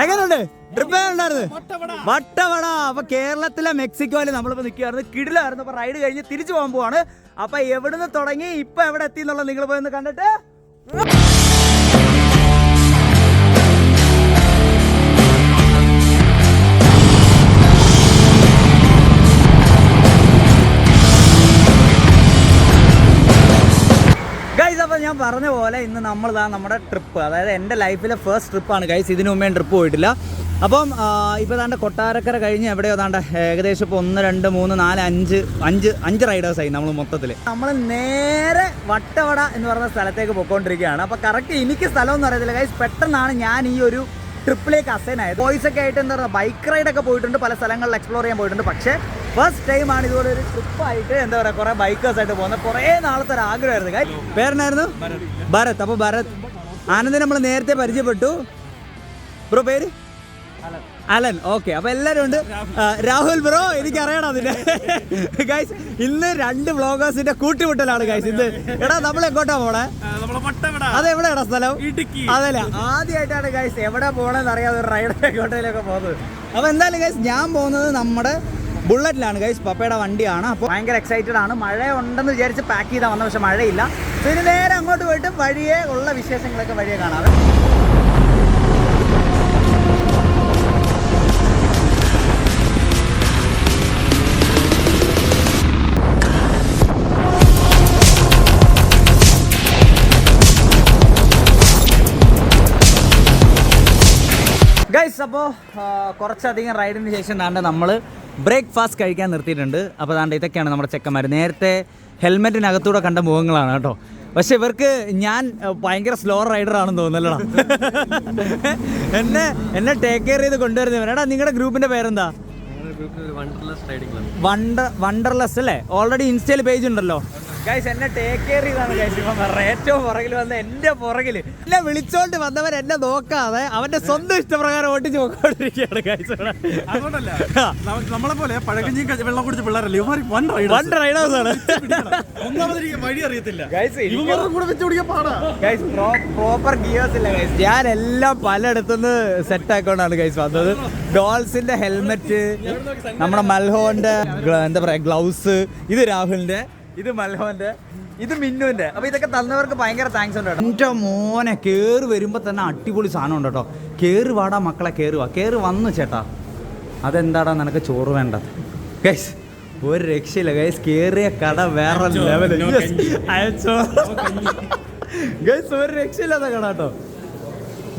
എങ്ങനെയുണ്ട് ട്രിപ്പ്? ഉണ്ടായിരുന്നു വട്ടവട. അപ്പൊ കേരളത്തിലെ മെക്സിക്കോയിൽ നമ്മളിപ്പോ നിൽക്കുകയായിരുന്നു. കിടിലായിരുന്നു. അപ്പൊ റൈഡ് കഴിഞ്ഞ് തിരിച്ചു പോകാൻ പോവാണ്. അപ്പൊ എവിടുന്ന് തുടങ്ങി ഇപ്പൊ എവിടെ എത്തി എന്നുള്ളത് നിങ്ങൾ പോയി ഒന്ന് കണ്ടിട്ട്. ഗൈസ്, അപ്പോൾ ഞാൻ പറഞ്ഞ പോലെ ഇന്ന് നമ്മളിതാ നമ്മുടെ ട്രിപ്പ്, അതായത് എൻ്റെ ലൈഫിലെ ഫസ്റ്റ് ട്രിപ്പാണ് ഗൈസ്. ഇതിനു മുമ്പേ ട്രിപ്പ് പോയിട്ടില്ല. അപ്പം ഇപ്പോൾ താണ്ട കൊട്ടാരക്കര കഴിഞ്ഞ് എവിടെയോ താണ്ട ഏകദേശം ഇപ്പോൾ 1 2 3 4 5 റൈഡേഴ്സായി നമ്മൾ മൊത്തത്തിൽ. നമ്മൾ നേരെ വട്ടവട എന്ന് പറയുന്ന സ്ഥലത്തേക്ക് പോയിക്കൊണ്ടിരിക്കുകയാണ്. അപ്പോൾ കറക്റ്റ് എനിക്ക് സ്ഥലമൊന്നും അറിയത്തില്ല ഗൈസ്. പെട്ടെന്നാണ് ഞാൻ ഈ ഒരു ട്രിപ്പിലേക്ക് അസൈൻ ആയത്. ബോയ്സ് ഒക്കെ ആയിട്ട് എന്താ പറയുക, ബൈക്ക് റൈഡൊക്കെ പോയിട്ടുണ്ട്, പല സ്ഥലങ്ങളിൽ എക്സ്പ്ലോർ ചെയ്യാൻ പോയിട്ടുണ്ട്. പക്ഷേ ഫസ്റ്റ് ടൈമാണ് ഇതുപോലെ ഒരു ട്രിപ്പായിട്ട് എന്താ പറയുക കുറേ ബൈക്കേഴ്സായിട്ട് പോകുന്നത്. കുറേ നാളത്തെ ഒരു ആഗ്രഹമായിരുന്നു ഗൈസ്. പേരെന്നായിരുന്നു? ഭരത്. അപ്പോൾ ഭരത് ആനന്ദിനെ നമ്മൾ നേരത്തെ പരിചയപ്പെട്ടു. ബ്രോ പേര്? അലൻ. ഓക്കെ, അപ്പോൾ എല്ലാവരും ഉണ്ട്. രാഹുൽ ബ്രോ, എനിക്കറിയണം അതിൻ്റെ. ഗൈസ് ഇന്ന് 2 വ്ളോഗേഴ്സിന്റെ കൂട്ടിമുട്ടലാണ് ഗൈസ് ഇന്ന്. എടാ നമ്മൾ എങ്ങോട്ടാ പോണേ? അതെവിടെയാടാ സ്ഥലം? അതല്ല, ആദ്യമായിട്ടാണ് ഗൈസ് എവിടെ പോകണമെന്ന് അറിയാതെ ഒരു റൈഡ് എങ്ങോട്ടേലൊക്കെ പോകുന്നത്. അപ്പോൾ എന്തായാലും ഗൈസ് ഞാൻ പോകുന്നത് നമ്മുടെ ബുള്ളറ്റിലാണ് ഗൈസ്. പപ്പയുടെ വണ്ടിയാണ്. അപ്പോൾ ഭയങ്കര എക്സൈറ്റഡ് ആണ്. മഴ ഉണ്ടെന്ന് വിചാരിച്ച് പാക്ക് ചെയ്താൽ വന്ന, പക്ഷെ മഴയില്ല. ഇനി നേരെ അങ്ങോട്ട് പോയിട്ട് വഴിയെ ഉള്ള വിശേഷങ്ങളൊക്കെ വഴിയെ കാണാറ്. ഗൈസ്, അപ്പോൾ കുറച്ചധികം റൈഡിന് ശേഷം താണ്ട് നമ്മൾ ബ്രേക്ക്ഫാസ്റ്റ് കഴിക്കാൻ നിർത്തിയിട്ടുണ്ട്. അപ്പോൾ താണ്ട് ഇതൊക്കെയാണ് നമ്മുടെ ചെക്കന്മാർ. നേരത്തെ ഹെൽമെറ്റിനകത്തൂടെ കണ്ട മുഖങ്ങളാണ് കേട്ടോ. പക്ഷെ ഇവർക്ക് ഞാൻ ഭയങ്കര സ്ലോ റൈഡറാണെന്ന് തോന്നുന്നല്ലോടാ. എന്നെ ടേക്ക് കെയർ ചെയ്ത് കൊണ്ടുവരുന്നവരാടാ. നിങ്ങളുടെ ഗ്രൂപ്പിൻ്റെ പേരെന്താ? വണ്ടർലെസ് അല്ലേ? ഓൾറെഡി ഇൻസ്റ്റയിൽ പേജ് ഉണ്ടല്ലോ ഗൈസ്. എന്നെ ടേക്ക് കെയർ ചെയ്താണ് ഗൈസ്. ഇപ്പം ഏറ്റവും പുറകിൽ വന്ന എൻ്റെ പുറകിൽ എന്നെ വിളിച്ചോണ്ട് വന്നവൻ എന്നെ നോക്കാതെ അവന്റെ സ്വന്തം ഇഷ്ടപ്രകാരം ഓട്ടിച്ച് പോയിക്കൊണ്ടിരിക്കുകയാണ് ഗൈസ്. നമ്മളെ പോലെ പഴകഞ്ഞി വെള്ളം കുടിച്ച പിള്ളേരല്ലേ വൺ റൈഡേഴ്സാണ്. വഴി അറിയത്തില്ല ഗൈസ്. പ്രോപ്പർ ഗിയേഴ്സ് ഇല്ല ഗൈസ്. ഞാൻ എല്ലാം പലയിടത്തുനിന്ന് സെറ്റ് ആയിക്കൊണ്ടാണ് ഗൈസ് വന്നത്. ഡോൾസിന്റെ ഹെൽമെറ്റ്, നമ്മുടെ മൽഹോന്റെ എന്താ പറയാ ഗ്ലൗസ്, ഇത് രാഹുലിന്റെ, ഇത് മൽഹോന്റെ, ഇത് മിന്നുവിന്റെ. അപ്പൊ ഇതൊക്കെ തന്നവർക്ക് ഭയങ്കര താങ്ക്സ് ഉണ്ട് കേട്ടോ. എൻ്റെ മോനെ കേറി വരുമ്പോ തന്നെ അടിപൊളി സാധനം ഉണ്ട് കേട്ടോ. കേറി വാടാ മക്കളെ, കേറി വന്നു ചേട്ടാ. അതെന്താടാ നിനക്ക് ചോറ് വേണ്ടത്? ഗൈസ് ഒരു രക്ഷയില്ല ഗൈസ്. കേറിയ കട വേറെ ലെവല് ഗൈസ്. ഒരു രക്ഷയില്ലാത്ത കട കേട്ടോ.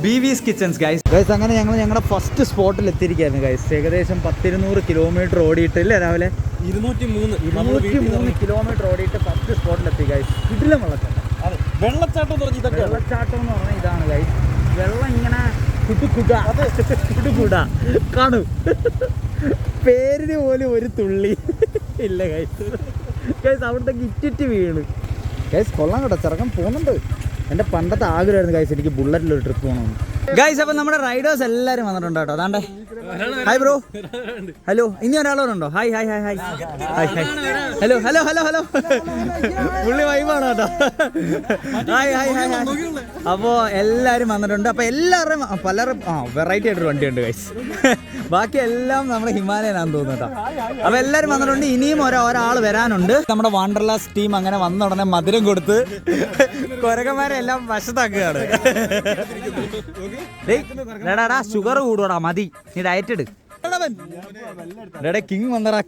ബീവീസ് കിച്ചൻസ് ഗൈസ്. അങ്ങനെ ഞങ്ങൾ ഞങ്ങളുടെ ഫസ്റ്റ് സ്പോട്ടിൽ എത്തിയിരിക്കുകയായിരുന്നു ഗൈസ്. ഏകദേശം 100-200 കിലോമീറ്റർ ഓടിയിട്ടില്ല രാവിലെ. 203 കിലോമീറ്റർ ഓടിയിട്ട് ഫസ്റ്റ് സ്പോട്ടിലെത്തി ഗൈസ്. ഇതിലും വെള്ളച്ചാട്ടം എന്ന് പറഞ്ഞാൽ ഇതാണ് ഗൈസ്. വെള്ളം ഇങ്ങനെ കുടുകുട കാണും. പേരിന് പോലും ഒരു തുള്ളി ഇല്ല ഗൈസ്. അവിടുത്തെ ഇറ്റിറ്റ് വീണ് ഗൈസ്. കൊള്ളാം കേട്ടോ, ചെറുക്കൻ പോകുന്നുണ്ട്. എൻ്റെ പണ്ടത്തെ ആഗ്രഹമായിരുന്നു ഗൈസ് എനിക്ക് ബുള്ളറ്റിലൊരു ട്രിപ്പ് പോകണമെന്ന് ഗൈസ്. അപ്പം നമ്മുടെ റൈഡേഴ്സ് എല്ലാവരും വന്നിട്ടുണ്ട് കേട്ടോ. അതാണ്ടേ ഹായ് ബ്രോ. ഹലോ. ഇനി ഒരാളോടുണ്ടോ? Hi hi hi hi hi hi. Hello hello hello hello. പുള്ളി വൈബാണ് കേട്ടോ. Hi hi hi hi. അപ്പോൾ എല്ലാവരും വന്നിട്ടുണ്ട്. അപ്പോൾ എല്ലാവരുടെയും പലരും വെറൈറ്റി ആയിട്ടൊരു വണ്ടിയുണ്ട് ഗൈസ്. ബാക്കി എല്ലാം നമ്മുടെ ഹിമാലയനാണെന്ന് തോന്നുന്നു കേട്ടോ. അപ്പോൾ എല്ലാവരും വന്നിട്ടുണ്ട്. ഇനിയും ഒരാൾ വരാനുണ്ട്. നമ്മുടെ വണ്ടർലാസ് ടീം അങ്ങനെ വന്ന ഉടനെ മധുരം കൊടുത്ത് കൊരകന്മാരെ എല്ലാം വശത്താക്കുകയാണ്. ഷുഗർ കൂടുവാടാ, മതി, നീ ഡയറ്റ് ഇട്. കിങ് വന്നറാ.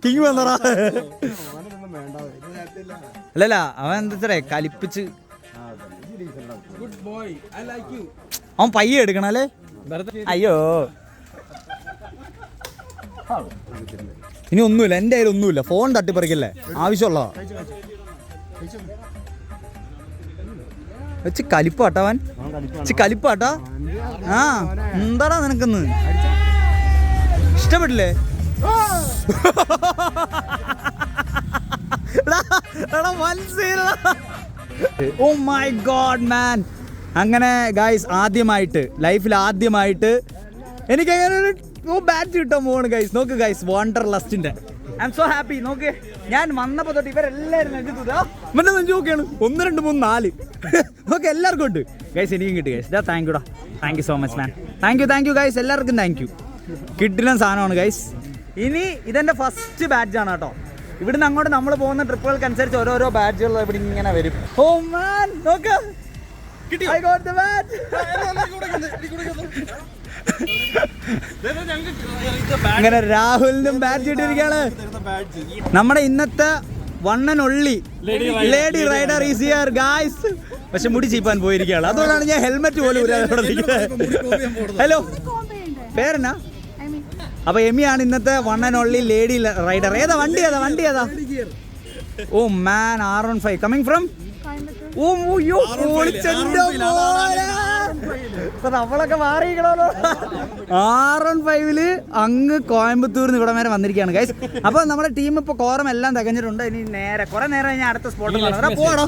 അല്ലല്ല, അവൻ എന്താ കലിപ്പിച്ച് അവൻ പയ്യെ എടുക്കണം അല്ലേ? അയ്യോ ഇനി ഒന്നുമില്ല, എൻ്റെ കയ്യിൽ ഒന്നുമില്ല. ഫോൺ തട്ടിപ്പറിക്കല്ലേ, ആവശ്യമുള്ളതാ. വെച്ച് കലിപ്പാട്ടവൻ, കലിപ്പാട്ടാ. ആ എന്താടാ നിനക്കൊന്ന് ഇഷ്ടപ്പെട്ടില്ലേ? ഓ മൈ ഗോഡ് മാൻ. അങ്ങനെ ഗൈസ് ലൈഫിൽ ആദ്യമായിട്ട് എനിക്ക് അങ്ങനെ ഒരു ബാറ്റ് കിട്ടാൻ പോവാണ് ഗൈസ്. നോക്ക് ഗൈസ്, വണ്ടർലസ്റ്റിന്റെ ഐ എം സോ ഹാപ്പി. നോക്ക്, ഞാൻ വന്നപ്പോ തൊട്ട് ഇവരെല്ലാവരും നെഞ്ചുതാ ഇവന്റെ നെഞ്ചു നോക്കിയാണ് 1 2 3 4 നോക്കെ എല്ലാവർക്കും ഉണ്ട് ഗൈസ്. എനിക്കും കിട്ടി ഗൈസ്. താങ്ക് യുടാ, thank you so much man. Thank you guys, എല്ലാവർക്കും താങ്ക് യു. കിഡിലൻ സാധനമാണ് ഗൈസ്. ഇനി ഇതെന്റെ ഫസ്റ്റ് ബാഡ്ജാണ് കേട്ടോ. ഇവിടുന്ന് അങ്ങോട്ട് നമ്മൾ പോകുന്ന ട്രിപ്പുകൾക്കനുസരിച്ച് ഓരോരോ ബാഡ്ജുകൾ ഇവിടെ ഇങ്ങനെ വരും. ഓ മാൻ, നോക്ക്, I got the badge. അങ്ങനെ രാഹുലിനും ബാഡ്ജ് ഇട്ടിരിക്കുകയാണ്. നമ്മുടെ ഇന്നത്തെ one and only lady rider is here guys. പക്ഷെ മുടി ചീപ്പാൻ പോയിരിക്കുകയാണ്. അതുകൊണ്ടാണ് ഞാൻ ഹെൽമെറ്റ് പോലും ഹലോ, പേരെന്നാ? അപ്പൊ എമിയാണ് ഇന്നത്തെ one and only lady rider. ഏതാ വണ്ടി ഏതാ? ഓ മാൻ, R15 കമ്മിങ് ഫ്രം. നമ്മളൊക്കെ മാറിയിരിക്കണല്ലോ. R15 അങ്ങ് കോയമ്പത്തൂരിന്ന് ഇവിടെ വരെ വന്നിരിക്കുകയാണ് ഗൈസ്. അപ്പൊ നമ്മുടെ ടീം ഇപ്പൊ കോറം എല്ലാം തികഞ്ഞിട്ടുണ്ട്. ഇനി നേരെ കുറെ നേരം കഴിഞ്ഞാൽ അടുത്ത സ്പോട്ടിൽ പോകണോ?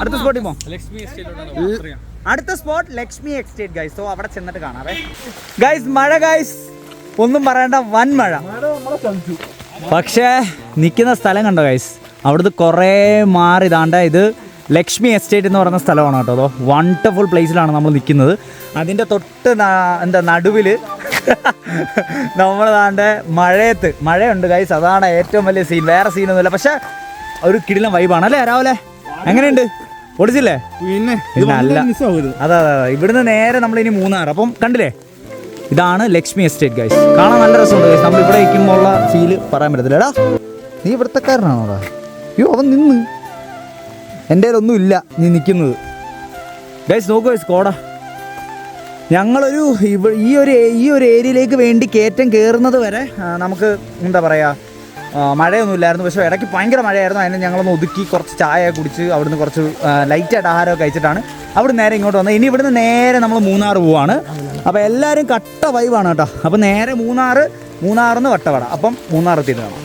അടുത്ത സ്പോട്ടിൽ പോകാം. അടുത്ത spot Lakshmi estate guys. So അവിടെ ചെന്നിട്ട് കാണാവേ ഗൈസ്. മഴ ഗൈസ്, ഒന്നും പറയണ്ട, വൻ മഴ. പക്ഷേ നിൽക്കുന്ന സ്ഥലം കണ്ടോ ഗൈസ്, അവിടുന്ന് കുറേ മാറി ഇതാണ്ട ഇത് ലക്ഷ്മി എസ്റ്റേറ്റ് എന്ന് പറയുന്ന സ്ഥലമാണ് കേട്ടോ. അതോ വണ്ടർഫുൾ പ്ലേസിലാണ് നമ്മൾ നിൽക്കുന്നത്. അതിൻ്റെ തൊട്ട് നടുവിൽ നമ്മൾ താണ്ടെ മഴയുണ്ട് ഗൈസ്. അതാണ് ഏറ്റവും വലിയ സീൻ. വേറെ സീനൊന്നുമില്ല, പക്ഷെ ഒരു കിടിലൻ വൈബാണ് അല്ലേ രാവിലെ? എങ്ങനെയുണ്ട്? ഓടിച്ചില്ലേ? പിന്നെ അതെ. ഇവിടുന്ന് നേരെ നമ്മൾ ഇനി മൂന്നാർ. അപ്പം കണ്ടില്ലേ, ഇതാണ് ലക്ഷ്മി എസ്റ്റേറ്റ് ഗൈസ്. കാണാൻ നല്ല രസമുണ്ട് ഗൈസ്. നമ്മൾ ഇവിടെ ഇരിക്കുമ്പോൾ ഉള്ള ഫീല് പറയാൻ പറ്റത്തില്ലടാ. നീ ഇവിടുത്തെക്കാരനാണോടാ? അയ്യോ, അവൻ നിന്ന്. എൻ്റെ കയ്യിലൊന്നും ഇല്ല നീ നിൽക്കുന്നത് ഗൈസ്. നോക്കൂ ഗൈസ്, കോട. ഞങ്ങളൊരു ഈ ഒരു ഏരിയയിലേക്ക് വേണ്ടി കയറ്റം കയറുന്നത് വരെ നമുക്ക് എന്താ പറയുക, മഴയൊന്നുമില്ലായിരുന്നു. പക്ഷേ ഇടയ്ക്ക് ഭയങ്കര മഴയായിരുന്നു. അതിന് ഞങ്ങളൊന്ന് ഒതുക്കി കുറച്ച് ചായ കുടിച്ച് അവിടുന്ന് കുറച്ച് ലൈറ്റായിട്ട് ആഹാരമൊക്കെ കഴിച്ചിട്ടാണ് അവിടെ നേരെ ഇങ്ങോട്ട് വന്നത്. ഇനി ഇവിടുന്ന് നേരെ നമ്മൾ മൂന്നാർ പോവാണ്. അപ്പോൾ എല്ലാവരും കട്ട വൈബാണ് കേട്ടോ. അപ്പോൾ നേരെ മൂന്നാറിന്ന് വട്ടവട. അപ്പം മൂന്നാർ എത്തിയിട്ട് കാണാം.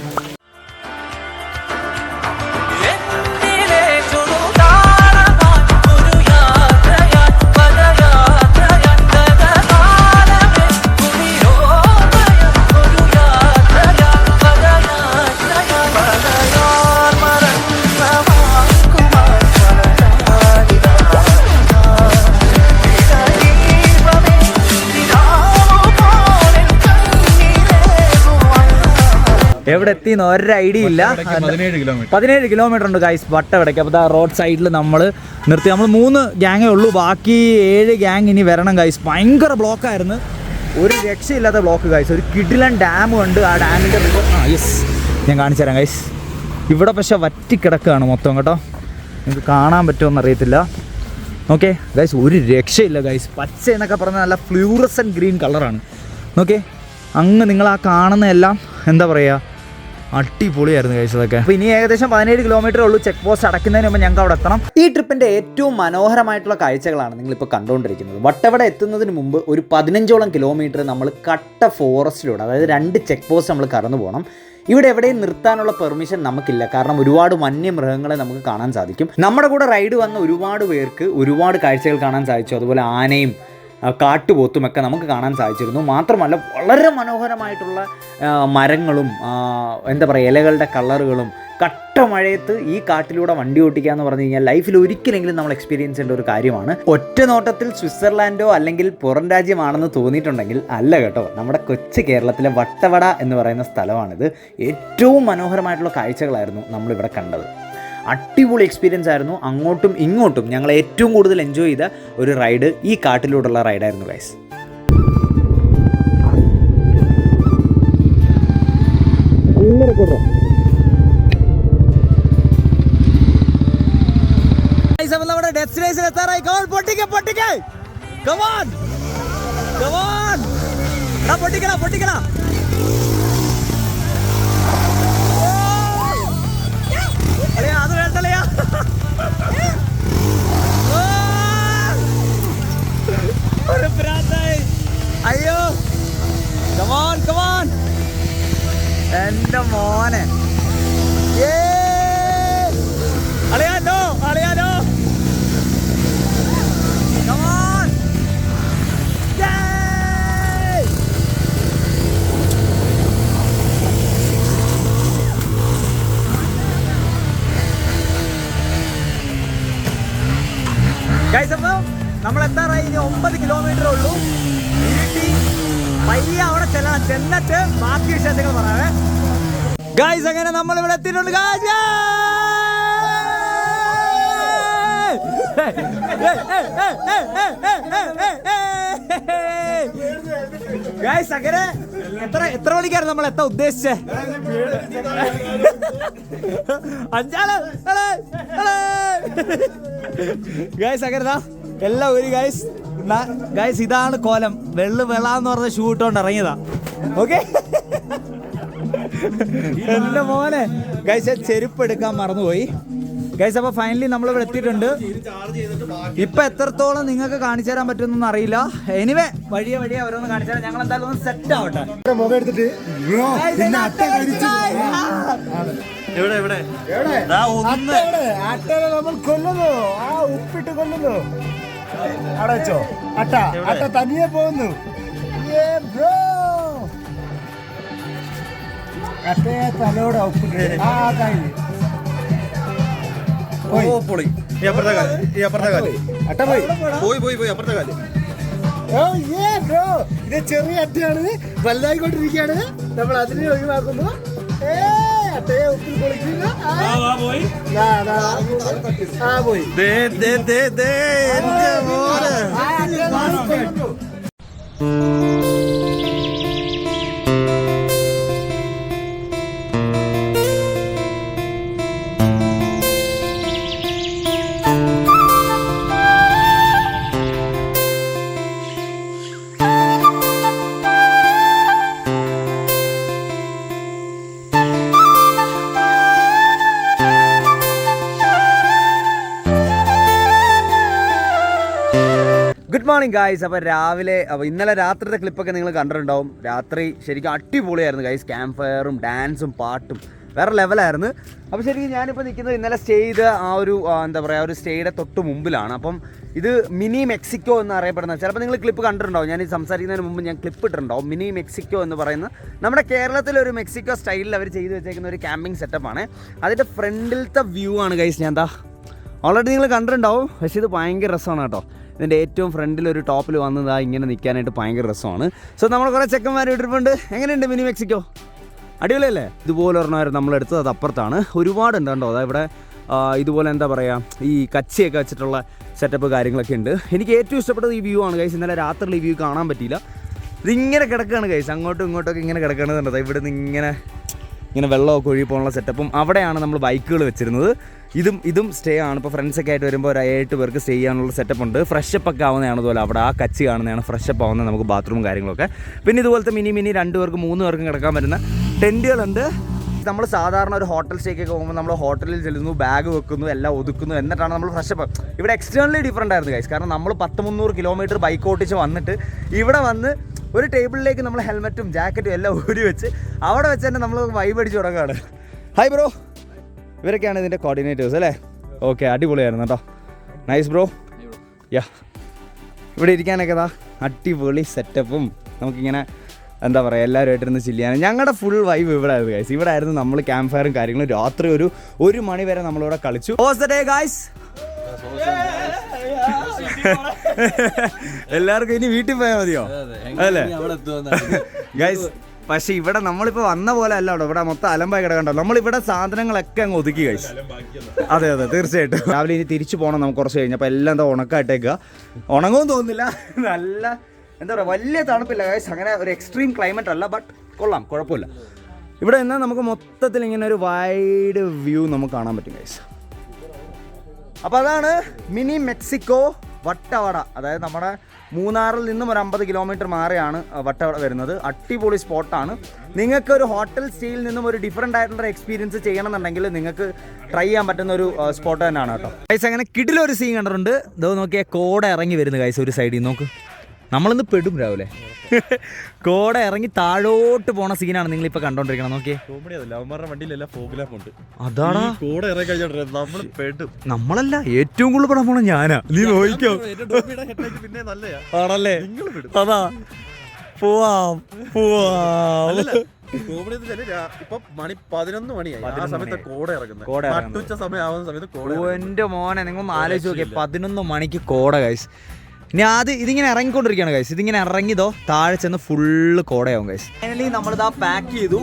എവിടെ എത്തിയെന്ന് ഒരു ഐഡിയ ഇല്ല. 17 കിലോമീറ്റർ ഉണ്ട് ഗൈസ് വട്ടവടയ്ക്ക്. അപ്പോൾ റോഡ് സൈഡിൽ നമ്മൾ നിർത്തി. നമ്മൾ 3 ഗ്യാങ്ങേ ഉള്ളൂ, ബാക്കി 7 ഗ്യാങ് ഇനി വരണം ഗൈസ്. ഭയങ്കര ബ്ലോക്കായിരുന്നു, ഒരു രക്ഷയില്ലാത്ത ബ്ലോക്ക് ഗൈസ്. ഒരു കിടിലൻ ഡാം ഉണ്ട്. ആ ഡാമിൻ്റെ യെസ് ഞാൻ കാണിച്ചു തരാം ഗൈസ്. ഇവിടെ പക്ഷെ വറ്റിക്കിടക്കുകയാണ് മൊത്തം കേട്ടോ. നിങ്ങൾക്ക് കാണാൻ പറ്റുമോ അറിയത്തില്ല. ഓക്കെ ഗൈസ്, ഒരു രക്ഷയില്ല ഗൈസ്. പച്ച എന്നൊക്കെ പറഞ്ഞാൽ നല്ല ഫ്ലൂറസൻറ്റ് ഗ്രീൻ കളറാണ്. ഓക്കെ, അങ്ങ് നിങ്ങൾ ആ കാണുന്നതെല്ലാം എന്താ പറയുക, അടിപൊളിയായിരുന്നു ഗൈസ് അതൊക്കെ. അപ്പോൾ ഇനി ഏകദേശം 17 കിലോമീറ്റർ ഉള്ളൂ. ചെക്ക് പോസ്റ്റ് അടയ്ക്കുന്നതിന് മുമ്പ് ഞങ്ങൾക്ക് അവിടെ എത്തണം. ഈ ട്രിപ്പിൻ്റെ ഏറ്റവും മനോഹരമായിട്ടുള്ള കാഴ്ചകളാണ് നിങ്ങളിപ്പോൾ കണ്ടുകൊണ്ടിരിക്കുന്നത്. വട്ടവട എത്തുന്നതിന് മുമ്പ് ഒരു 15ഓളം കിലോമീറ്റർ നമ്മൾ കട്ട ഫോറസ്റ്റിലൂടെ, അതായത് 2 ചെക്ക് പോസ്റ്റ് നമ്മൾ കടന്നു പോകണം. ഇവിടെ എവിടെയും നിർത്താനുള്ള പെർമിഷൻ നമുക്കില്ല, കാരണം ഒരുപാട് വന്യമൃഗങ്ങളെ നമുക്ക് കാണാൻ സാധിക്കും. നമ്മുടെ കൂടെ റൈഡ് വന്ന ഒരുപാട് പേർക്ക് ഒരുപാട് കാഴ്ചകൾ കാണാൻ സാധിച്ചു. അതുപോലെ ആനയും കാട്ടുപോത്തുമൊക്കെ നമുക്ക് കാണാൻ സാധിച്ചിരുന്നു. മാത്രമല്ല വളരെ മനോഹരമായിട്ടുള്ള മരങ്ങളും എന്താ പറയുക ഇലകളുടെ കളറുകളും. കട്ട മഴയത്ത് ഈ കാട്ടിലൂടെ വണ്ടി ഓടിക്കുക എന്ന് പറഞ്ഞു കഴിഞ്ഞാൽ ലൈഫിൽ ഒരിക്കലെങ്കിലും നമ്മൾ എക്സ്പീരിയൻസ് ചെയ്യേണ്ട ഒരു കാര്യമാണ്. ഒറ്റ നോട്ടത്തിൽ സ്വിറ്റ്സർലാൻഡോ അല്ലെങ്കിൽ പുറം രാജ്യമാണെന്ന് തോന്നിയിട്ടുണ്ടെങ്കിൽ അല്ല കേട്ടോ, നമ്മുടെ കൊച്ചു കേരളത്തിലെ വട്ടവട എന്ന് പറയുന്ന സ്ഥലമാണിത്. ഏറ്റവും മനോഹരമായിട്ടുള്ള കാഴ്ചകളായിരുന്നു നമ്മളിവിടെ കണ്ടത്. അടിപൊളി എക്സ്പീരിയൻസ് ആയിരുന്നു. അങ്ങോട്ടും ഇങ്ങോട്ടും ഞങ്ങൾ ഏറ്റവും കൂടുതൽ എൻജോയ് ചെയ്ത ഒരു റൈഡ് ഈ കാട്ടിലൂടെയുള്ള റൈഡായിരുന്നു ഗൈസ്. നമ്മുടെ ഡെസ്റ്റിനേഷൻ എത്താറായി. പൊട്ടിക്കടാ അത് വേണ്ടല്ലയാ. അയ്യോ, കമോൺ എന്റെ മോനെ. അളിയാനോ കമോൺ. ഇനി 9 കിലോമീറ്റർ ഉള്ളൂ. പയ്യ അവിടെ ചെന്നിട്ട് ബാക്കി വിശേഷങ്ങൾ പറയാവേ. ഗായ്സ് അങ്ങനെ നമ്മൾ ഇവിടെ എത്തിയിട്ടുണ്ട്. ഗായ്സ് അങ്ങനെ എത്ര മണിക്കായിരുന്നു നമ്മൾ എത്താൻ ഉദ്ദേശിച്ചേ? 5 ഗായ്സ് അങ്ങനെ എല്ലാം ഒരു ഗായ്സ് ഇതാണ് കോലം. വെള്ളാന്ന് പറഞ്ഞ ഷൂ ഇട്ടോണ്ട് ഇറങ്ങിയതാ. ഓക്കെ എന്റെ മോനെ ഗായ്സ് ചെരുപ്പ് എടുക്കാൻ മറന്നുപോയി ഗൈസ്. അപ്പോൾ ഫൈനലി നമ്മളിവിടെ എത്തിയിട്ടുണ്ട്. ഇപ്പൊ എത്രത്തോളം നിങ്ങൾക്ക് കാണിച്ചു തരാൻ പറ്റുമെന്നൊന്നും അറിയില്ല. എനിവേ വഴിയെ ഓരോന്ന് കാണിച്ചു തരാം. ഞങ്ങൾ എന്തായാലും ഒന്ന് സെറ്റ് ആവട്ടെ. ഉപ്പിട്ട് കൊല്ലുന്നു. അടച്ചോ അട്ട തനിയെ പോകുന്നു. അട്ടയെ തലോടെ ഉപ്പിട്ട് പൊളി. ഈ അപ്പുറത്തെ കാല് അട്ട പോയി. അപ്പുറത്തെ കാല്. ഇത് ചെറിയ അട്ടയാണ്, വലുതായിക്കൊണ്ടിരിക്കുകയാണ്. നമ്മൾ അതിനെ ഒഴിവാക്കുന്നു. അട്ടയെ ഉപ്പിൽ പൊളിക്കുക. പോയി. Good morning guys. അപ്പോൾ ഇന്നലെ രാത്രിത്തെ ക്ലിപ്പൊക്കെ നിങ്ങൾ കണ്ടിട്ടുണ്ടാവും. രാത്രി ശരിക്കും അടിപൊളിയായിരുന്നു ഗായ്സ്. ക്യാമ്പ് ഫയറും ഡാൻസും പാട്ടും വേറെ ലെവലായിരുന്നു. അപ്പോൾ ശരിക്കും ഞാനിപ്പോൾ നിൽക്കുന്നത് ഇന്നലെ സ്റ്റേ ചെയ്ത എന്താ പറയുക ഒരു സ്റ്റേയുടെ തൊട്ട് മുമ്പിലാണ്. അപ്പം ഇത് മിനി മെക്സിക്കോ എന്ന് അറിയപ്പെടുന്ന, ചിലപ്പോൾ നിങ്ങൾ ക്ലിപ്പ് കണ്ടിട്ടുണ്ടാവും. ഞാൻ ഈ സംസാരിക്കുന്നതിന് മുമ്പ് ഞാൻ ക്ലിപ്പ് ഇട്ടിട്ടുണ്ടാവും. മിനി മെക്സിക്കോ എന്ന് പറയുന്ന നമ്മുടെ കേരളത്തിലൊരു മെക്സിക്കോ സ്റ്റൈലിൽ അവർ ചെയ്തു വെച്ചേക്കുന്ന ഒരു ക്യാമ്പിംഗ് സെറ്റപ്പാണ്. അതിൻ്റെ ഫ്രണ്ടിലത്തെ വ്യൂ ആണ് ഗൈസ്. ഞാൻ ഓൾറെഡി നിങ്ങൾ കണ്ടിട്ടുണ്ടാവും. പക്ഷേ ഇത് ഭയങ്കര രസമാണ് കേട്ടോ. ഇതിൻ്റെ ഏറ്റവും ഫ്രണ്ടിൽ ഒരു ടോപ്പിൽ വന്നതാ ഇങ്ങനെ നിൽക്കാനായിട്ട് ഭയങ്കര രസമാണ്. സോ നമ്മൾ കുറേ ചെക്കന്മാർ ഇട്ടിട്ടുണ്ട്. എങ്ങനെയുണ്ട് മിനി മെക്സിക്കോ? അടിപൊളിയല്ലേ? ഇതുപോലെ ഒരെണ്ണമായിരുന്നു നമ്മളെടുത്തത്. അത് അപ്പുറത്താണ്. ഒരുപാടുണ്ട് കേട്ടോ. അതായത് ഇവിടെ ഇതുപോലെ എന്താ പറയുക ഈ കച്ചിയൊക്കെ വെച്ചിട്ടുള്ള സെറ്റപ്പ് കാര്യങ്ങളൊക്കെ ഉണ്ട്. എനിക്ക് ഏറ്റവും ഇഷ്ടപ്പെട്ടത് ഈ വ്യൂ ആണ് ഗൈസ്. ഇന്നലെ രാത്രിയിൽ ഈ വ്യൂ കാണാൻ പറ്റിയില്ല. ഇതിങ്ങനെ കിടക്കുകയാണ് ഗൈസ്. അങ്ങോട്ടും ഇങ്ങോട്ടൊക്കെ ഇങ്ങനെ കിടക്കണതുണ്ട്. ഇവിടെ നിന്ന് ഇങ്ങനെ വെള്ളമൊക്കെ ഒഴുകി പോകാനുള്ള സെറ്റപ്പും അവിടെയാണ് നമ്മൾ ബൈക്കുകൾ വെച്ചിരുന്നത്. ഇതും സ്റ്റേ ആണ്. ഇപ്പോൾ ഫ്രണ്ട്സൊക്കെ ആയിട്ട് വരുമ്പോൾ ഒരു 7 പേർക്ക് സ്റ്റേ ചെയ്യാനുള്ള സെറ്റപ്പ് ഉണ്ട്. ഫ്രഷപ്പ് ഒക്കെ ആവുന്നതാണ്. അതുപോലെ അവിടെ ആ കച്ച് കാണുന്നതാണ് ഫ്രഷപ്പ് ആവുന്നത്. നമുക്ക് ബാത്റൂമും കാര്യങ്ങളൊക്കെ. പിന്നെ ഇതുപോലത്തെ മിനി 2 പേർക്കും 3 പേർക്കും കിടക്കാൻ പറ്റുന്ന ടെൻറ്റുകളുണ്ട്. നമ്മൾ സാധാരണ ഒരു ഹോട്ടൽ സ്റ്റേക്കൊക്കെ പോകുമ്പോൾ നമ്മൾ ഹോട്ടലിൽ ചെല്ലുന്നു, ബാഗ് വെക്കുന്നു, എല്ലാം ഒതുക്കുന്നു, എന്നിട്ടാണ് നമ്മൾ ഫ്രഷപ്പ്. ഇവിടെ എക്സ്റ്റേണലി ഡിഫറൻ്റ് ആയിരുന്നു ഗൈസ്. കാരണം നമ്മൾ 100-300 കിലോമീറ്റർ ബൈക്ക് ഓട്ടിച്ച് വന്നിട്ട് ഇവിടെ വന്ന് ഒരു ടേബിളിലേക്ക് നമ്മൾ ഹെൽമെറ്റും ജാക്കറ്റും എല്ലാം ഊരി വെച്ച് അവിടെ വെച്ച് തന്നെ നമ്മൾ വൈബ് അടിച്ച് തുടങ്ങുകയാണ്. ഹായ് ബ്രോ, ഇവരൊക്കെയാണ് ഇതിൻ്റെ കോർഡിനേറ്റേഴ്സ് അല്ലേ? ഓക്കെ, അടിപൊളിയായിരുന്നു കേട്ടോ. Nice bro. യാ, ഇവിടെ ഇരിക്കാനൊക്കെ അടിപൊളി സെറ്റപ്പും നമുക്കിങ്ങനെ എന്താ പറയുക എല്ലാവരുമായിട്ടിരുന്ന് ചില്ല് ചെയ്യാൻ. ഞങ്ങളുടെ ഫുൾ വൈബ് ഇവിടെ ആയിരുന്നു ഗൈസ്. ഇവിടെ ആയിരുന്നു നമ്മൾ ക്യാമ്പ് ഫയറും കാര്യങ്ങളും. രാത്രി ഒരു മണി വരെ നമ്മളിവിടെ കളിച്ചു. Was the day guys. എല്ലാവർക്കും ഇനി വീട്ടിൽ പോയാൽ മതിയോ അല്ലേ ഗൈസ്? പക്ഷെ ഇവിടെ നമ്മളിപ്പോൾ വന്ന പോലെ അല്ല കേട്ടോ. ഇവിടെ മൊത്തം അലമ്പായി കിടക്കണ്ടോ. നമ്മളിവിടെ സാധനങ്ങളൊക്കെ അങ്ങ് ഒതുക്കി ഗൈസ്. അതെ തീർച്ചയായിട്ടും. രാവിലെ ഇനി തിരിച്ചു പോകണം നമുക്ക് കുറച്ച് കഴിഞ്ഞ്. അപ്പോൾ എല്ലാം എന്താ ഉണക്കായിട്ടേക്കുക. ഉണങ്ങുമെന്ന് തോന്നുന്നില്ല. നല്ല എന്താ പറയുക വലിയ തണുപ്പില്ല ഗൈസ്. അങ്ങനെ ഒരു എക്സ്ട്രീം ക്ലൈമറ്റ് അല്ല, ബട്ട് കൊള്ളാം, കുഴപ്പമില്ല. ഇവിടെ നിന്നാൽ നമുക്ക് മൊത്തത്തിൽ ഇങ്ങനെ ഒരു വൈഡ് വ്യൂ നമുക്ക് കാണാൻ പറ്റും ഗൈസ്. അപ്പോൾ അതാണ് മിനി മെക്സിക്കോ വട്ടവട. അതായത് നമ്മുടെ മൂന്നാറിൽ നിന്നും ഒരു 50 കിലോമീറ്റർ മാറിയാണ് വട്ടവട വരുന്നത്. അടിപൊളി സ്പോട്ടാണ്. നിങ്ങൾക്ക് ഒരു ഹോട്ടൽ സ്റ്റേയിൽ നിന്നും ഒരു ഡിഫറെൻ്റ് ആയിട്ടുള്ള എക്സ്പീരിയൻസ് ചെയ്യണമെന്നുണ്ടെങ്കിൽ നിങ്ങൾക്ക് ട്രൈ ചെയ്യാൻ പറ്റുന്ന ഒരു സ്പോട്ട് തന്നെയാണ് കേട്ടോ ഗൈസ്. അങ്ങനെ കിടിലൊരു സീൻ കണ്ടിട്ടുണ്ട്. ഇതോ നോക്കിയാൽ കോട ഇറങ്ങി വരുന്നു ഗൈസ്. ഒരു സൈഡിൽ നോക്ക്, നമ്മളിന്ന് പെടും രാവിലെ. കോട ഇറങ്ങി താഴോട്ട് പോണ സീനാണ് നിങ്ങളിപ്പോൾ കണ്ടോണ്ടിരിക്കണം. നോക്കിയേ, അതാടാ നമ്മളല്ല ഏറ്റവും കൂടുതൽ പെടാൻ പോണ ഞാനാ. നീ നോക്കിക്കോ. ആണല്ലേ? അതാ പോവാം. എന്റെ മോനെ, നിങ്ങൾ ഒന്ന് ആലോചിച്ച് നോക്കിയേ, 11 മണിക്ക് കോട ഗൈസ്. ഇനി ആദ്യം ഇതിങ്ങനെ ഇറങ്ങിക്കൊണ്ടിരിക്കുകയാണ് ഗൈസ്. ഇതിങ്ങനെ ഇറങ്ങിയതോ താഴെ ചെന്ന് ഫുള്ള് കോടയാവും ഗൈസ്. ഫൈനലി നമ്മളിതാ പാക്ക് ചെയ്തു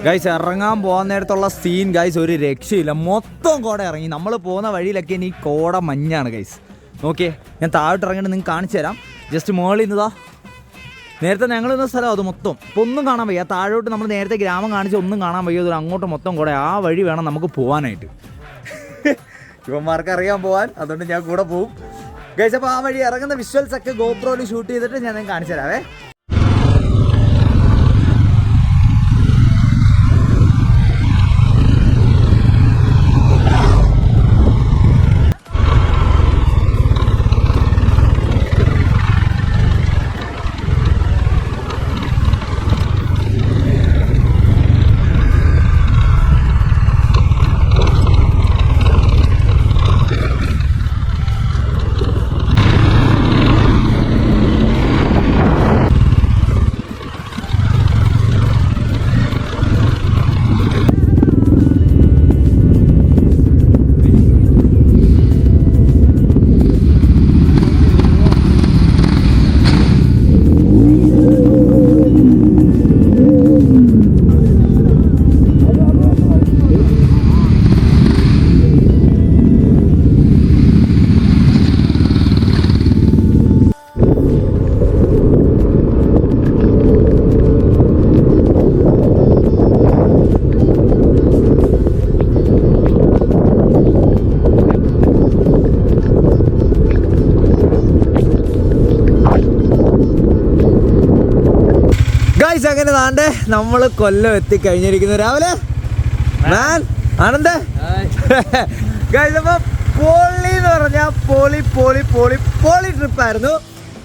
ഗൈസ്. ഇറങ്ങാൻ പോകാൻ നേരത്തുള്ള സീൻ ഗൈസ് ഒരു രക്ഷയില്ല. മൊത്തം കോട ഇറങ്ങി. നമ്മൾ പോകുന്ന വഴിയിലൊക്കെ ഇനി കോട മഞ്ഞാണ് ഗൈസ്. നോക്കിയേ, ഞാൻ താഴോട്ട് ഇറങ്ങിയിട്ട് നിങ്ങൾക്ക് കാണിച്ചു തരാം. ജസ്റ്റ് മുകളിൽ നിന്നതാ നേരത്തെ ഞങ്ങൾ നിന്ന സ്ഥലം അത് മൊത്തം ഇപ്പം ഒന്നും കാണാൻ വയ്യ. താഴോട്ട് നമ്മൾ നേരത്തെ ഗ്രാമം കാണിച്ച് ഒന്നും കാണാൻ വയ്യ. അങ്ങോട്ട് മൊത്തം കൂടെ ആ വഴി വേണം നമുക്ക് പോകാനായിട്ട്. ഇവന്മാർക്ക് അറിയാൻ പോകാൻ, അതുകൊണ്ട് ഞാൻ കൂടെ പോവും ഗൈസ്. അപ്പോൾ ആ വഴി ഇറങ്ങുന്ന വിഷ്വൽസ് ഒക്കെ ഗോപ്രോയിൽ ഷൂട്ട് ചെയ്തിട്ട് ഞാൻ കാണിച്ചു തരാവേ. അങ്ങനെ താണ്ടേ നമ്മൾ കൊല്ലം എത്തിക്കഴിഞ്ഞിരിക്കുന്നു രാവിലെ. ആനന്ദ അപ്പൊ പോളി എന്ന് പറഞ്ഞാൽ പോളി ട്രിപ്പായിരുന്നു.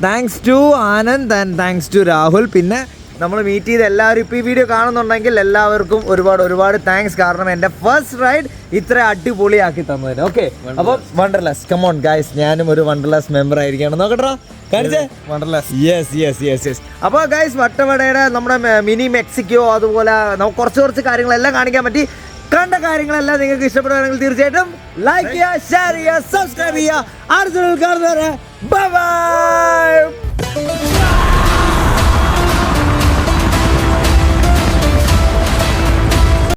Thanks to Anand and thanks to Rahul. പിന്നെ നമ്മൾ മീറ്റ് ചെയ്ത് എല്ലാവരും ഇപ്പോൾ ഈ വീഡിയോ കാണുന്നുണ്ടെങ്കിൽ എല്ലാവർക്കും ഒരുപാട് താങ്ക്സ്. കാരണം എൻ്റെ ഫസ്റ്റ് റൈഡ് ഇത്ര അടിപൊളിയാക്കി തന്നതിന്. ഓക്കെ, അപ്പോൾ വണ്ടർലെസ് കമോൺ ഗൈസ്, ഞാനും ഒരു വണ്ടർലെസ് മെമ്പർ ആയിരിക്കുകയാണ്. നോക്കട്ടോ കാണിച്ചേ വണ്ടർലെസ്. യെസ്. അപ്പോൾ ഗൈസ് വട്ടവടയുടെ നമ്മുടെ മിനി മെക്സിക്കോ അതുപോലെ നമുക്ക് കുറച്ച് കാര്യങ്ങളെല്ലാം കാണിക്കാൻ പറ്റി. കണ്ട കാര്യങ്ങളെല്ലാം നിങ്ങൾക്ക് ഇഷ്ടപ്പെടുകയാണെങ്കിൽ തീർച്ചയായിട്ടും ലൈക്ക് ചെയ്യുക, ഷെയർ ചെയ്യുക, സബ്സ്ക്രൈബ് ചെയ്യുക. അടുത്ത കാണുന്നവരെ ബൈ ബൈ.